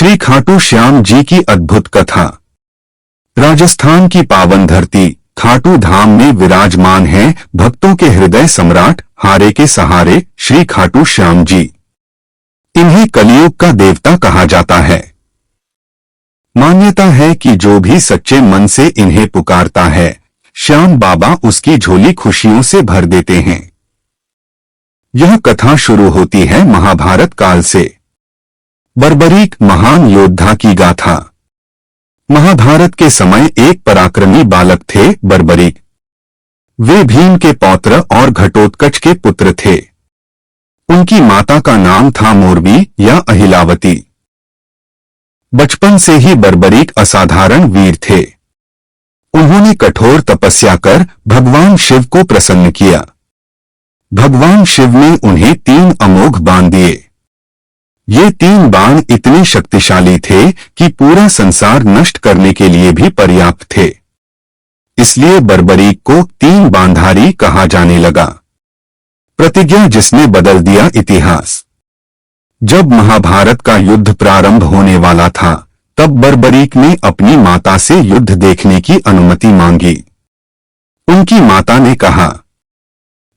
श्री खाटू श्याम जी की अद्भुत कथा। राजस्थान की पावन धरती खाटू धाम में विराजमान है भक्तों के हृदय सम्राट हारे के सहारे श्री खाटू श्याम जी। इन्हें कलियुग का देवता कहा जाता है। मान्यता है कि जो भी सच्चे मन से इन्हें पुकारता है, श्याम बाबा उसकी झोली खुशियों से भर देते हैं। यह कथा शुरू होती है महाभारत काल से। बर्बरीक महान योद्धा की गाथा। महाभारत के समय एक पराक्रमी बालक थे बर्बरीक। वे भीम के पौत्र और घटोत्कच के पुत्र थे। उनकी माता का नाम था मोरवी या अहिलावती। बचपन से ही बर्बरीक असाधारण वीर थे। उन्होंने कठोर तपस्या कर भगवान शिव को प्रसन्न किया। भगवान शिव ने उन्हें 3 अमोघ बाण दिए। ये 3 बाण इतने शक्तिशाली थे कि पूरा संसार नष्ट करने के लिए भी पर्याप्त थे। इसलिए बर्बरीक को 3 बाणधारी कहा जाने लगा। प्रतिज्ञा जिसने बदल दिया इतिहास। जब महाभारत का युद्ध प्रारंभ होने वाला था, तब बर्बरीक ने अपनी माता से युद्ध देखने की अनुमति मांगी। उनकी माता ने कहा,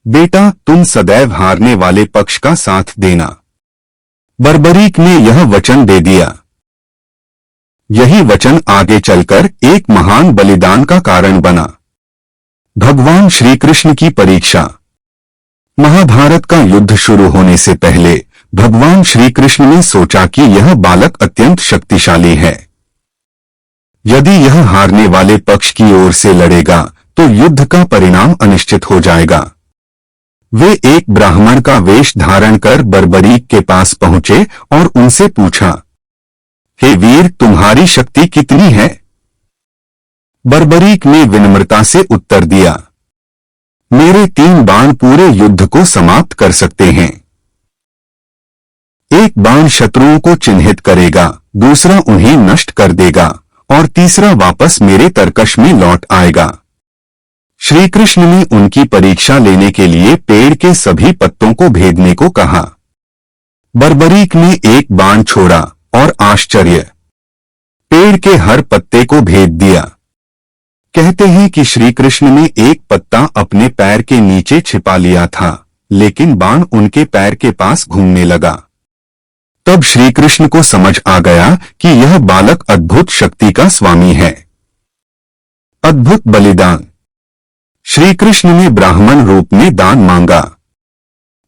बेटा तुम सदैव हारने वाले पक्ष का साथ देना। बर्बरीक ने यह वचन दे दिया। यही वचन आगे चलकर एक महान बलिदान का कारण बना। भगवान श्री कृष्ण की परीक्षा। महाभारत का युद्ध शुरू होने से पहले भगवान श्री कृष्ण ने सोचा कि यह बालक अत्यंत शक्तिशाली है। यदि यह हारने वाले पक्ष की ओर से लड़ेगा तो युद्ध का परिणाम अनिश्चित हो जाएगा। वे एक ब्राह्मण का वेश धारण कर बर्बरीक के पास पहुंचे और उनसे पूछा, हे वीर तुम्हारी शक्ति कितनी है? बर्बरीक ने विनम्रता से उत्तर दिया, मेरे 3 बाण पूरे युद्ध को समाप्त कर सकते हैं। एक बाण शत्रुओं को चिन्हित करेगा, दूसरा उन्हें नष्ट कर देगा और तीसरा वापस मेरे तरकश में लौट आएगा। श्री कृष्ण ने उनकी परीक्षा लेने के लिए पेड़ के सभी पत्तों को भेदने को कहा। बर्बरीक ने एक बाण छोड़ा और आश्चर्य, पेड़ के हर पत्ते को भेद दिया। कहते हैं कि श्री कृष्ण ने एक पत्ता अपने पैर के नीचे छिपा लिया था, लेकिन बाण उनके पैर के पास घूमने लगा। तब श्री कृष्ण को समझ आ गया कि यह बालक अद्भुत शक्ति का स्वामी है। अद्भुत बलिदान। श्री कृष्ण ने ब्राह्मण रूप में दान मांगा।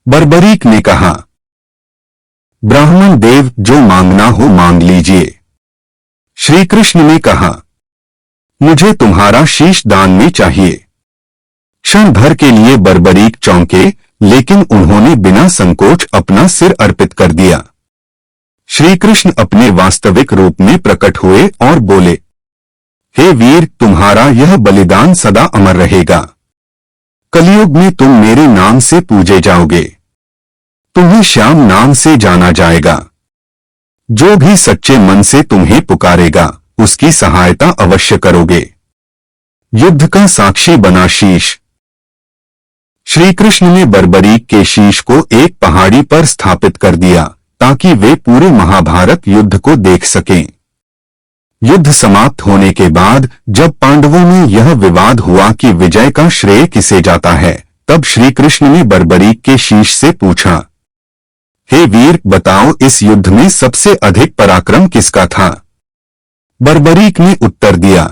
बर्बरीक ने कहा, ब्राह्मण देव जो मांगना हो मांग लीजिए। श्री कृष्ण ने कहा, मुझे तुम्हारा शीश दान में चाहिए। क्षण भर के लिए बर्बरीक चौंके, लेकिन उन्होंने बिना संकोच अपना सिर अर्पित कर दिया। श्री कृष्ण अपने वास्तविक रूप में प्रकट हुए और बोले, हे वीर तुम्हारा यह बलिदान सदा अमर रहेगा। कलियुग में तुम मेरे नाम से पूजे जाओगे। तुम्हें श्याम नाम से जाना जाएगा। जो भी सच्चे मन से तुम्हें पुकारेगा उसकी सहायता अवश्य करोगे। युद्ध का साक्षी बना शीश। श्री कृष्ण ने बर्बरीक के शीश को एक पहाड़ी पर स्थापित कर दिया ताकि वे पूरे महाभारत युद्ध को देख सकें। युद्ध समाप्त होने के बाद जब पांडवों में यह विवाद हुआ कि विजय का श्रेय किसे जाता है, तब श्री कृष्ण ने बर्बरीक के शीश से पूछा, हे वीर बताओ इस युद्ध में सबसे अधिक पराक्रम किसका था? बर्बरीक ने उत्तर दिया,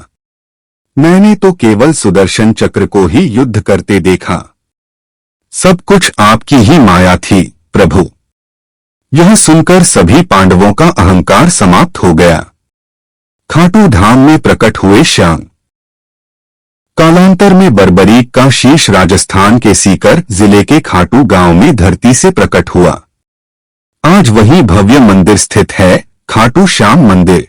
मैंने तो केवल सुदर्शन चक्र को ही युद्ध करते देखा। सब कुछ आपकी ही माया थी प्रभु। यह सुनकर सभी पांडवों का अहंकार समाप्त हो गया। खाटू धाम में प्रकट हुए श्याम। कालांतर में बर्बरीक का शीश राजस्थान के सीकर जिले के खाटू गांव में धरती से प्रकट हुआ। आज वही भव्य मंदिर स्थित है, खाटू श्याम मंदिर।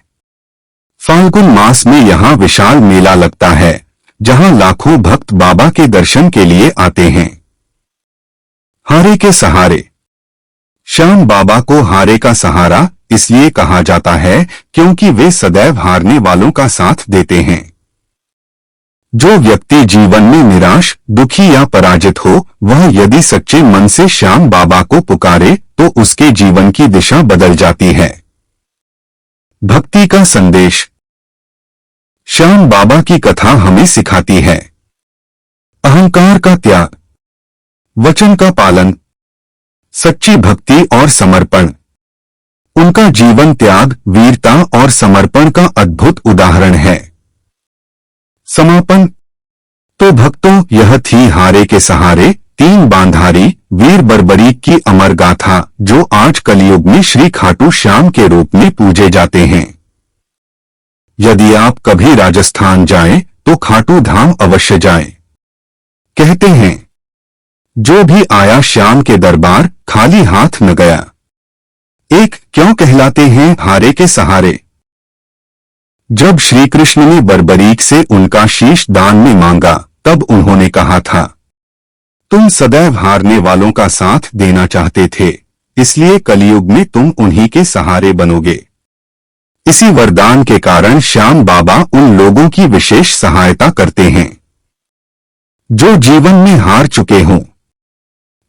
फाल्गुन मास में यहाँ विशाल मेला लगता है, जहाँ लाखों भक्त बाबा के दर्शन के लिए आते हैं। हारे के सहारे। श्याम बाबा को हारे का सहारा इसलिए कहा जाता है क्योंकि वे सदैव हारने वालों का साथ देते हैं। जो व्यक्ति जीवन में निराश, दुखी या पराजित हो, वह यदि सच्चे मन से श्याम बाबा को पुकारे तो उसके जीवन की दिशा बदल जाती है। भक्ति का संदेश। श्याम बाबा की कथा हमें सिखाती है अहंकार का त्याग, वचन का पालन, सच्ची भक्ति और समर्पण। उनका जीवन त्याग, वीरता और समर्पण का अद्भुत उदाहरण है। समापन। तो भक्तों, यह थी हारे के सहारे तीन बांधारी वीर बर्बरीक की अमर गाथा, जो आज कलयुग में श्री खाटू श्याम के रूप में पूजे जाते हैं। यदि आप कभी राजस्थान जाएं, तो खाटू धाम अवश्य जाएं। कहते हैं, जो भी आया श्याम के दरबार, खाली हाथ न गया। एक क्यों कहलाते हैं हारे के सहारे? जब श्री कृष्ण ने बर्बरीक से उनका शीश दान में मांगा, तब उन्होंने कहा था, तुम सदैव हारने वालों का साथ देना चाहते थे, इसलिए कलयुग में तुम उन्हीं के सहारे बनोगे। इसी वरदान के कारण श्याम बाबा उन लोगों की विशेष सहायता करते हैं जो जीवन में हार चुके हों,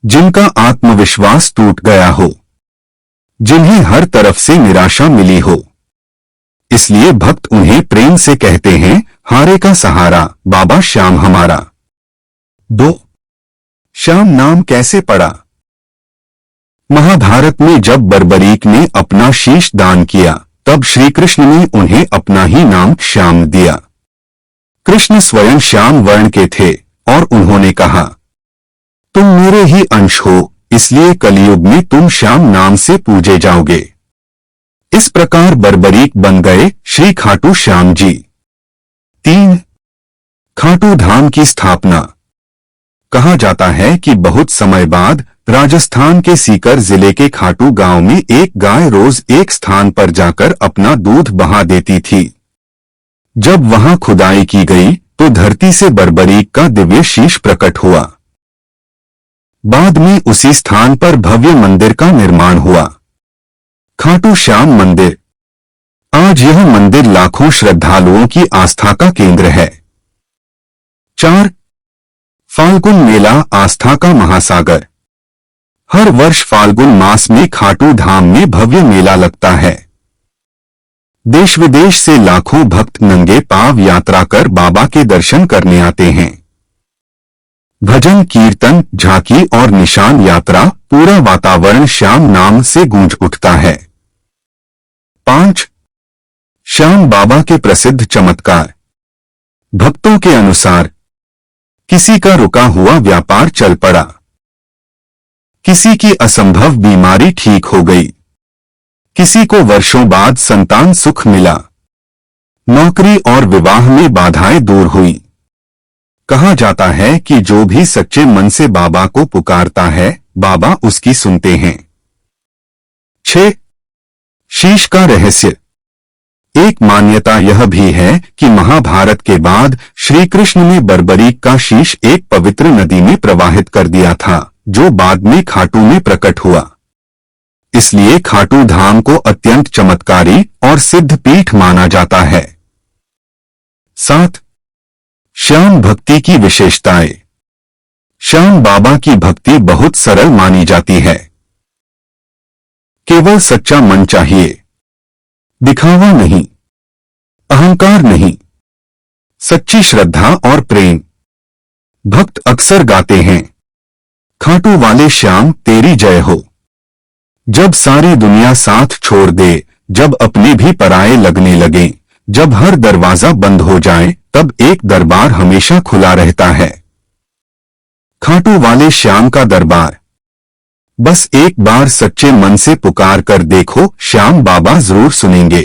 जिनका आत्मविश्वास टूट गया हो, जिन्हें हर तरफ से निराशा मिली हो। इसलिए भक्त उन्हें प्रेम से कहते हैं, हारे का सहारा बाबा श्याम हमारा। 2. श्याम नाम कैसे पड़ा? महाभारत में जब बर्बरीक ने अपना शीश दान किया, तब श्री कृष्ण ने उन्हें अपना ही नाम श्याम दिया। कृष्ण स्वयं श्याम वर्ण के थे और उन्होंने कहा, तुम मेरे ही अंश हो, इसलिए कलयुग में तुम श्याम नाम से पूजे जाओगे। इस प्रकार बर्बरीक बन गए श्री खाटू श्याम जी। 3. खाटू धाम की स्थापना। कहा जाता है कि बहुत समय बाद राजस्थान के सीकर जिले के खाटू गांव में एक गाय रोज एक स्थान पर जाकर अपना दूध बहा देती थी। जब वहां खुदाई की गई, तो धरती से बर्बरीक का दिव्य शीश प्रकट हुआ। बाद में उसी स्थान पर भव्य मंदिर का निर्माण हुआ, खाटू श्याम मंदिर। आज यह मंदिर लाखों श्रद्धालुओं की आस्था का केंद्र है। 4. फाल्गुन मेला, आस्था का महासागर। हर वर्ष फाल्गुन मास में खाटू धाम में भव्य मेला लगता है। देश विदेश से लाखों भक्त नंगे पांव यात्रा कर बाबा के दर्शन करने आते हैं। भजन, कीर्तन, झांकी और निशान यात्रा, पूरा वातावरण श्याम नाम से गूंज उठता है। 5. श्याम बाबा के प्रसिद्ध चमत्कार। भक्तों के अनुसार किसी का रुका हुआ व्यापार चल पड़ा, किसी की असंभव बीमारी ठीक हो गई, किसी को वर्षों बाद संतान सुख मिला, नौकरी और विवाह में बाधाएं दूर हुई। कहा जाता है कि जो भी सच्चे मन से बाबा को पुकारता है, बाबा उसकी सुनते हैं। 6. शीश का रहस्य। एक मान्यता यह भी है कि महाभारत के बाद श्री कृष्ण ने बर्बरीक का शीश एक पवित्र नदी में प्रवाहित कर दिया था, जो बाद में खाटू में प्रकट हुआ। इसलिए खाटू धाम को अत्यंत चमत्कारी और सिद्ध पीठ माना जाता है। 7. श्याम भक्ति की विशेषताएं। श्याम बाबा की भक्ति बहुत सरल मानी जाती है। केवल सच्चा मन चाहिए, दिखावा नहीं, अहंकार नहीं, सच्ची श्रद्धा और प्रेम। भक्त अक्सर गाते हैं, खाटू वाले श्याम तेरी जय हो। जब सारी दुनिया साथ छोड़ दे, जब अपने भी पराये लगने लगे, जब हर दरवाजा बंद हो जाए, तब एक दरबार हमेशा खुला रहता है, खाटू वाले श्याम का दरबार। बस एक बार सच्चे मन से पुकार कर देखो, श्याम बाबा जरूर सुनेंगे।